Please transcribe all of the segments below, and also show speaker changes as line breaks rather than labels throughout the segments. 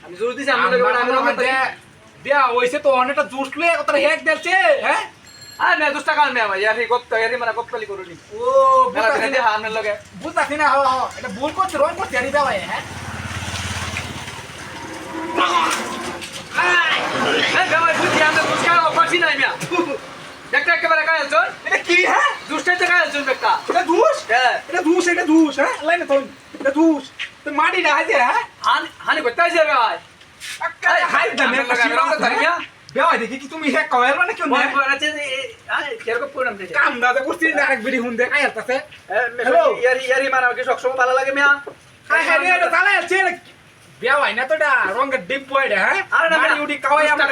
আমি জোর দিছি আমি লগে আমি রকম
দিয়া হইছে তো অনেকটা জুস লয়ে কত হেক দেলছে হ্যাঁ
আর না 2 টাকা আনবে আমার ইয়ারি কত ইয়ারি মানে কতলি করুনি
ও
মেলা দিনে দে হামনে লগে
বুঝতাছি না এটা ভুল করছে রং করছে আরি দেওয়া হ্যাঁ
এই গাওয়াই বুঝি আমরা দুষ্কা অপাসি নাই মিয়া দেখতে একেবারে কাজ চল
এটা কি হ্যাঁ
দুষ্টাইতে কাজ চল বেটা
এটা দুষ
হ্যাঁ
এটা দুষ হ্যাঁ লাইনে তো এটা দুষ তো মাটি না হাজে হ্যাঁ
হানি কইতাই যাবে ভাই
হাই দামে
আমি রং ধরি মিয়া
বেওয়াই দেখি কি তুমি হেক কওয়ার মানে কেউ
মই
না
পড়াতে আই কেরকম প্রণাম দিতে
কাম দাদা করছি না আরেক বিড়ি হুন দে কাই আলতাছে
হ্যালো ইয়ারি ইয়ারি মারা কি সবসময় ভালো লাগে মিয়া
হাই হাই রে এটা তালা আছে বেওয়াই না তো এটা রঙের ডিপ পয়ডা হ্যাঁ
আরে না
মাটি উডি কাওয়াই আমরা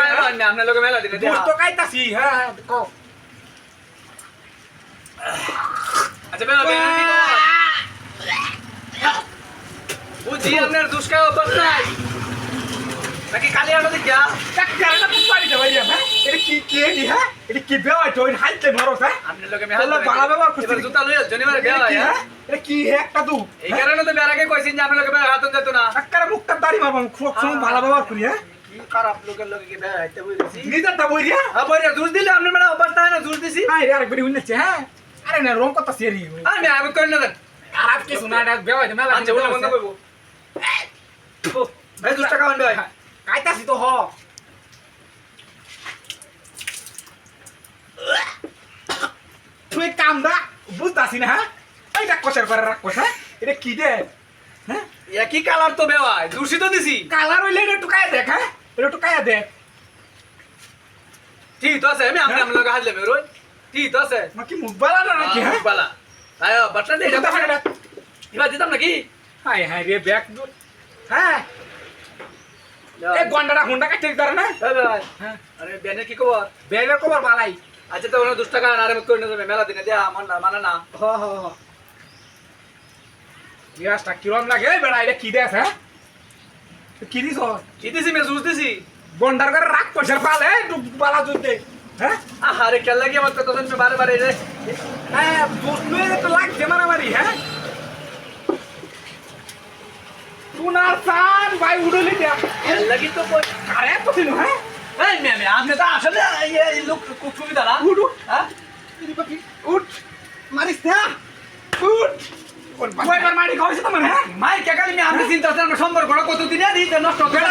আমরা লগে মেলা দিনে
দুষ তো কাইতাছি হ্যাঁ কও
আচ্ছা বেলা বুঝি আপনার দুষ্কা অভ্যাস নাই নাকি কালি আমরা দেখিয়া
কাকড়াটা পুপারি দে ভাই হ্যাঁ এটা কি নি হ্যাঁ এটা কি বেওয়াই তো হাইতে মারছ হ্যাঁ
আপনার লগে
তাহলে ভালো ব্যবহার করছিস।
এবার জুতা লইয়া জনি মারে বেলা
হ্যাঁ এটা কি একটা দু
এই কারণে তো বেলাকে কইছিন যে আপনার লগে বেলা হাত যেত না
কাকড়া মুখটা দাড়ি মারবাম খুব সময় ভালো ব্যবহার করি হ্যাঁ
কি খারাপ লোকের লগে কি বেলা হাইতে বইছি
নিজেরটা বই রিয়া
হ্যাঁ বইরা জুস দিলে আপনার মানে অভ্যাস নাই না জুস দিছি
হাই রে আরেক বিড়ি হুনছে হ্যাঁ আরে না রং কত সেরি
আমি আমি কই না দেন
আর কি শোনা এটা বেওয়াই দে মেলা
আচ্ছা ওলা বন্ধ কইবো ভাই 2 টাকা আনবে ভাই
কাইতাছি তো হ তুই কামদা বুঝতাছি না হ্যাঁ এইটা কষার করে রাখ কষা এটা কি দে হ্যাঁ
একই কালার তো বেওয়াই দূষিত দিছি
কালার হইলে এটা টুকায়া দেখ হ্যাঁ এটা টুকায়া দেখ
ঠিক তো আছে আমি আপনার লগে হাত লেবে রই ঠিক তো আছে
মা কি মুখ বালা না নাকি হ্যাঁ
বালা আয় বাটলা দে
এটা দেখা
এবার দিতাম নাকি
হাই হাই রে ব্যাক দূর হ্যাঁ এই গন্ডাটা হুন্ডা কাটতে দিতার না
ভাই
হ্যাঁ
আরে বেনের কি খবর
বেলের কবর বালাই
আচ্ছা তো ওনা 2 টাকা আরে মত করে নেবে মেলা দিনে দেয়া আমার না মানে না
হ হ হ ইয়াসটা কিরম লাগে এই বেড়া এটা কি দেছ হ্যাঁ কি দিছ
কি দিছি মে জুস দিছি
গন্ডার করে রাখ পয়সার পালে ডুব বালা জুতে হ্যাঁ
আরে কেন লাগি আমার কথা শুনবে বারে বারে রে
হ্যাঁ দোস্ত লয়ে তো লাগছে মারামারি হ্যাঁ তুনার সান ভাই উড়লি দেখ
কেন লাগি তো কই
আরে তো দিন হ্যাঁ
এই মে আপনি তো আসলে এই লোক খুব সুবিধা না
উড়
হ্যাঁ
উঠ মারিস না উঠ কয়বার মারি খাওয়াইছে তোমার হ্যাঁ
মাই কে কালি মে আপনি চিন্তা আছে আমরা সম্পর্ক কত দিনে দিতে নষ্ট করে